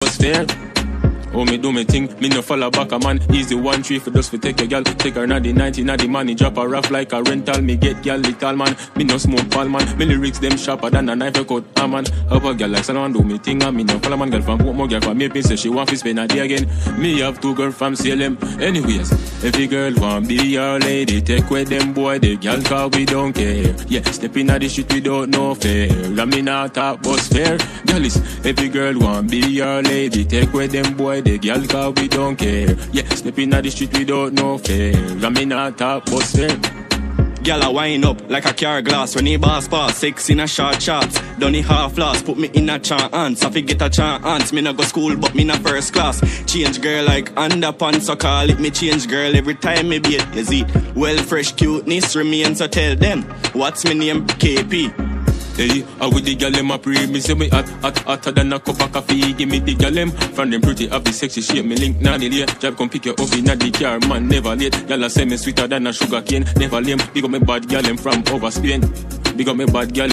bus fare. Oh, me do me thing, me no follow back a man. Easy 1-3 for just for take a gal. Take her na the 90, na the money, drop her off like a rental. Me get gal little man, me no smoke pal man. Me lyrics them sharper than a knife I cut a man. Up a gal like someone do me thing and me no follow man. Girl from more girl from me say she want to spend a day again. Me have 2 girl from CLM. Anyways, every girl want be your lady. Take with them boy, the gal cause we don't care. Yeah, step in at the shit without no fear. And me not talk bus fair. Girl is, every girl want be your lady. Take with them boy, the girl cause we don't care. Yeah, step in the street without no fear. I mean not talk bus fair. Girl a wind up like a car glass. When he boss pass, sex in a short shorts. Done it half loss, put me in a chance. I get a chance, me no go school but me na first class. Change girl like underpants, so call it me change girl. Every time me beat, is it well fresh cuteness remains, so tell them what's my name, KP. Hey, I with the gal them a pray. Me say me hotter than a cup of coffee. Give me the gal them from them pretty have the sexy shape. Me link now the late. Job come pick you up in the car, man never late. Gal a say me sweeter than a sugar cane. Never lame. Big up me bad gal them from over Spain. Big up me bad gal.